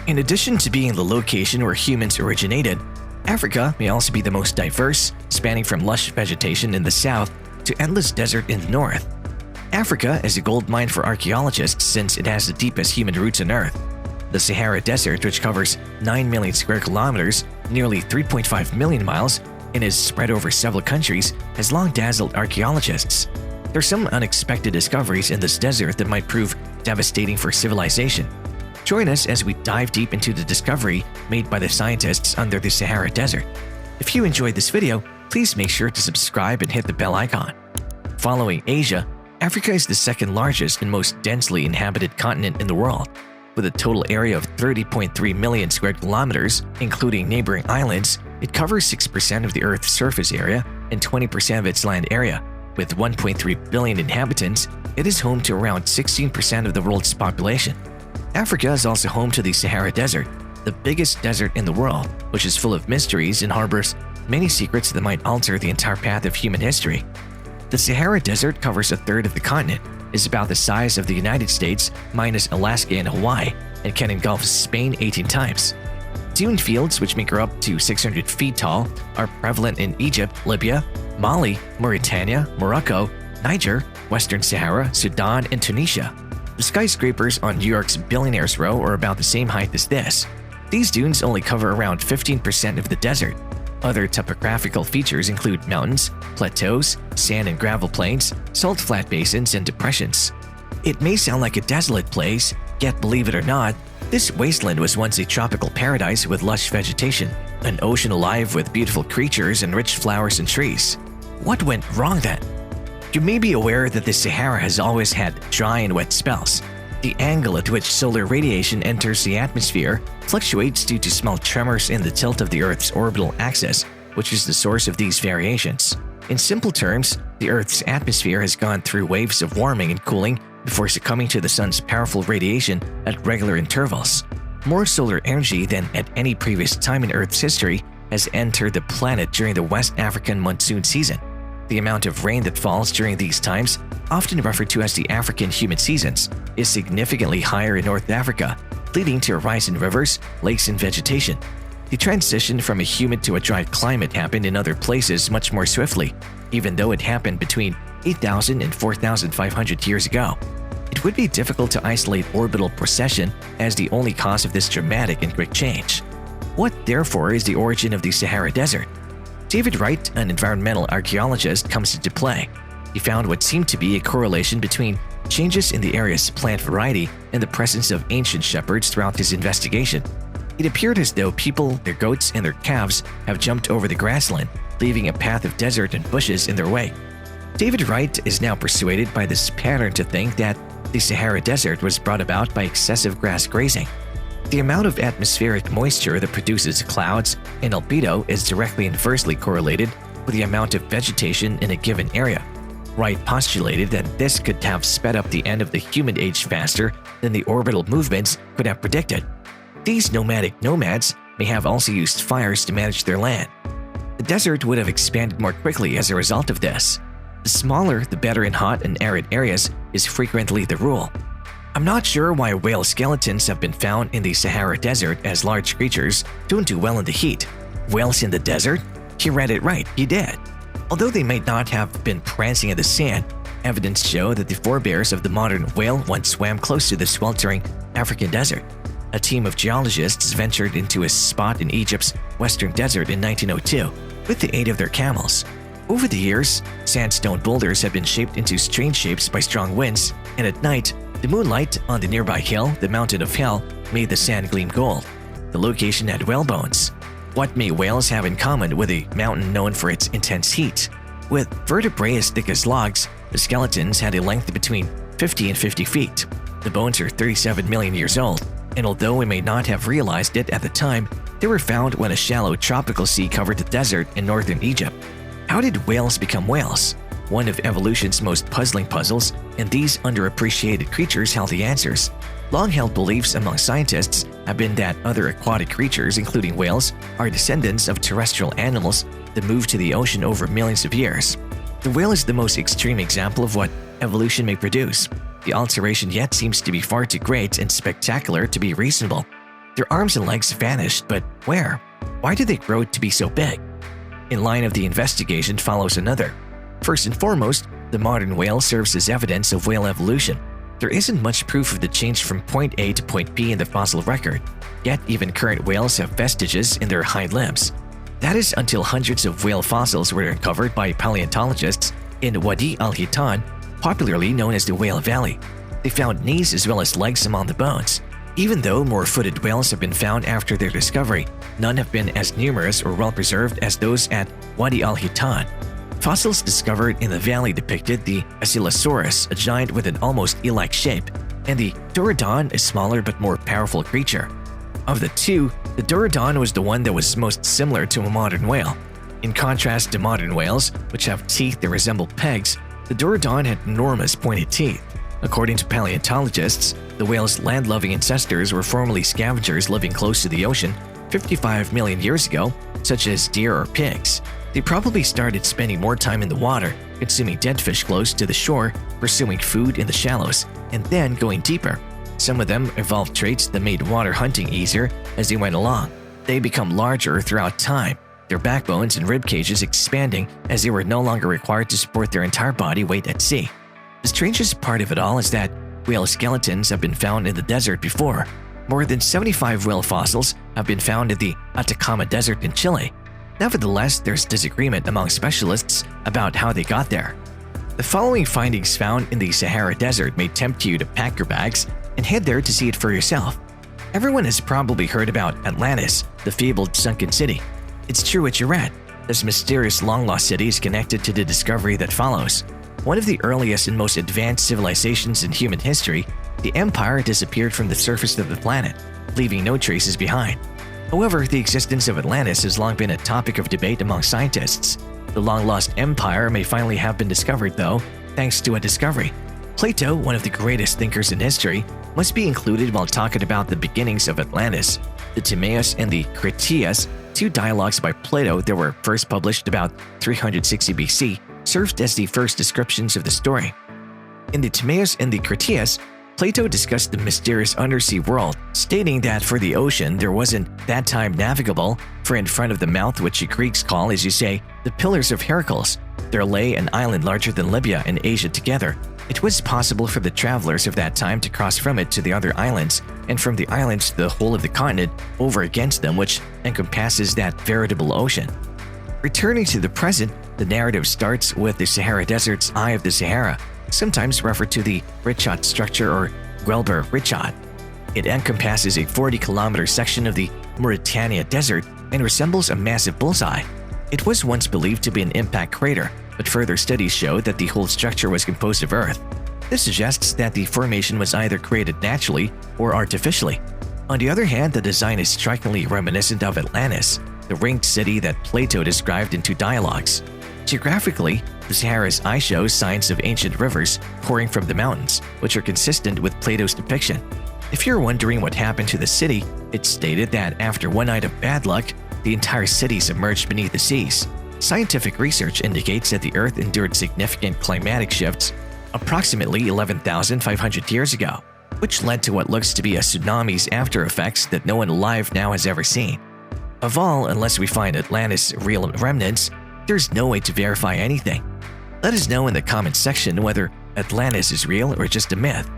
In addition to being the location where humans originated, Africa may also be the most diverse, spanning from lush vegetation in the south to endless desert in the north. Africa is a gold mine for archaeologists since it has the deepest human roots on Earth. The Sahara Desert, which covers 9 million square kilometers, nearly 3.5 million miles, and is spread over several countries, has long dazzled archaeologists. There are some unexpected discoveries in this desert that might prove devastating for civilization. Join us as we dive deep into the discovery made by the scientists under the Sahara Desert. If you enjoyed this video, please make sure to subscribe and hit the bell icon. Following Asia, Africa is the second largest and most densely inhabited continent in the world. With a total area of 30.3 million square kilometers, including neighboring islands, it covers 6% of the Earth's surface area and 20% of its land area. With 1.3 billion inhabitants, it is home to around 16% of the world's population. Africa is also home to the Sahara Desert, the biggest desert in the world, which is full of mysteries and harbors many secrets that might alter the entire path of human history. The Sahara Desert covers a third of the continent, is about the size of the United States minus Alaska and Hawaii, and can engulf Spain 18 times. Dune fields, which make her up to 600 feet tall, are prevalent in Egypt, Libya, Mali, Mauritania, Morocco, Niger, Western Sahara, Sudan, and Tunisia. The skyscrapers on New York's Billionaires Row are about the same height as this. These dunes only cover around 15% of the desert. Other topographical features include mountains, plateaus, sand and gravel plains, salt flat basins, and depressions. It may sound like a desolate place, yet believe it or not, this wasteland was once a tropical paradise with lush vegetation, an ocean alive with beautiful creatures and rich flowers and trees. What went wrong then? You may be aware that the Sahara has always had dry and wet spells. The angle at which solar radiation enters the atmosphere fluctuates due to small tremors in the tilt of the Earth's orbital axis, which is the source of these variations. In simple terms, the Earth's atmosphere has gone through waves of warming and cooling before succumbing to the sun's powerful radiation at regular intervals. More solar energy than at any previous time in Earth's history has entered the planet during the West African monsoon season. The amount of rain that falls during these times, often referred to as the African humid seasons, is significantly higher in North Africa, leading to a rise in rivers, lakes, and vegetation. The transition from a humid to a dry climate happened in other places much more swiftly, even though it happened between 8,000 and 4,500 years ago. It would be difficult to isolate orbital precession as the only cause of this dramatic and quick change. What, therefore, is the origin of the Sahara Desert? David Wright, an environmental archaeologist, comes into play. He found what seemed to be a correlation between changes in the area's plant variety and the presence of ancient shepherds throughout his investigation. It appeared as though people, their goats, and their calves have jumped over the grassland, leaving a path of desert and bushes in their wake. David Wright is now persuaded by this pattern to think that the Sahara Desert was brought about by excessive grass grazing. The amount of atmospheric moisture that produces clouds and albedo is directly inversely correlated with the amount of vegetation in a given area. Wright postulated that this could have sped up the end of the humid age faster than the orbital movements could have predicted. These nomadic nomads may have also used fires to manage their land. The desert would have expanded more quickly as a result of this. The smaller, the better in hot and arid areas is frequently the rule. I'm not sure why whale skeletons have been found in the Sahara Desert, as large creatures don't do well in the heat. Whales in the desert? He read it right, he did. Although they might not have been prancing in the sand, evidence show that the forebears of the modern whale once swam close to the sweltering African desert. A team of geologists ventured into a spot in Egypt's western desert in 1902 with the aid of their camels. Over the years, sandstone boulders have been shaped into strange shapes by strong winds, and at night, the moonlight on the nearby hill, the Mountain of Hell, made the sand gleam gold. The location had whale bones. What may whales have in common with a mountain known for its intense heat? With vertebrae as thick as logs, the skeletons had a length between 50 and 50 feet. The bones are 37 million years old, and although we may not have realized it at the time, they were found when a shallow tropical sea covered the desert in northern Egypt. How did whales become whales? One of evolution's most puzzling puzzles, and these underappreciated creatures held the answers. Long-held beliefs among scientists have been that other aquatic creatures, including whales, are descendants of terrestrial animals that moved to the ocean over millions of years. The whale is the most extreme example of what evolution may produce. The alteration yet seems to be far too great and spectacular to be reasonable. Their arms and legs vanished, but where? Why did they grow to be so big? In line of the investigation follows another. First and foremost, the modern whale serves as evidence of whale evolution. There isn't much proof of the change from point A to point B in the fossil record, yet even current whales have vestiges in their hind limbs. That is until hundreds of whale fossils were uncovered by paleontologists in Wadi al-Hitan, popularly known as the Whale Valley. They found knees as well as legs among the bones. Even though more footed whales have been found after their discovery, none have been as numerous or well preserved as those at Wadi al-Hitan. Fossils discovered in the valley depicted the Oscillasaurus, a giant with an almost eel-like shape, and the Dorudon, a smaller but more powerful creature. Of the two, the Dorudon was the one that was most similar to a modern whale. In contrast to modern whales, which have teeth that resemble pegs, the Dorudon had enormous pointed teeth. According to paleontologists, the whale's land-loving ancestors were formerly scavengers living close to the ocean 55 million years ago, such as deer or pigs. They probably started spending more time in the water, consuming dead fish close to the shore, pursuing food in the shallows, and then going deeper. Some of them evolved traits that made water hunting easier as they went along. They become larger throughout time, their backbones and rib cages expanding as they were no longer required to support their entire body weight at sea. The strangest part of it all is that whale skeletons have been found in the desert before. More than 75 whale fossils have been found in the Atacama Desert in Chile. Nevertheless, there's disagreement among specialists about how they got there. The following findings found in the Sahara Desert may tempt you to pack your bags and head there to see it for yourself. Everyone has probably heard about Atlantis, the fabled sunken city. It's true what you read. This mysterious long-lost city is connected to the discovery that follows. One of the earliest and most advanced civilizations in human history, the empire disappeared from the surface of the planet, leaving no traces behind. However, the existence of Atlantis has long been a topic of debate among scientists. The long-lost empire may finally have been discovered, though, thanks to a discovery. Plato, one of the greatest thinkers in history, must be included while talking about the beginnings of Atlantis. The Timaeus and the Critias, two dialogues by Plato that were first published about 360 BC, served as the first descriptions of the story. In the Timaeus and the Critias, Plato discussed the mysterious undersea world, stating that for the ocean there wasn't that time navigable, for in front of the mouth, which the Greeks call, as you say, the Pillars of Hercules, there lay an island larger than Libya and Asia together. It was possible for the travelers of that time to cross from it to the other islands, and from the islands to the whole of the continent over against them, which encompasses that veritable ocean. Returning to the present, the narrative starts with the Sahara Desert's Eye of the Sahara, sometimes referred to the Richat structure or Guelber Richat. It encompasses a 40-kilometer section of the Mauritania Desert and resembles a massive bullseye. It was once believed to be an impact crater, but further studies showed that the whole structure was composed of earth. This suggests that the formation was either created naturally or artificially. On the other hand, the design is strikingly reminiscent of Atlantis, the ringed city that Plato described in two dialogues. Geographically, the Sahara's eye shows signs of ancient rivers pouring from the mountains, which are consistent with Plato's depiction. If you're wondering what happened to the city, it's stated that after one night of bad luck, the entire city submerged beneath the seas. Scientific research indicates that the Earth endured significant climatic shifts approximately 11,500 years ago, which led to what looks to be a tsunami's after effects that no one alive now has ever seen. Of all, unless we find Atlantis' real remnants, there's no way to verify anything. Let us know in the comments section whether Atlantis is real or just a myth.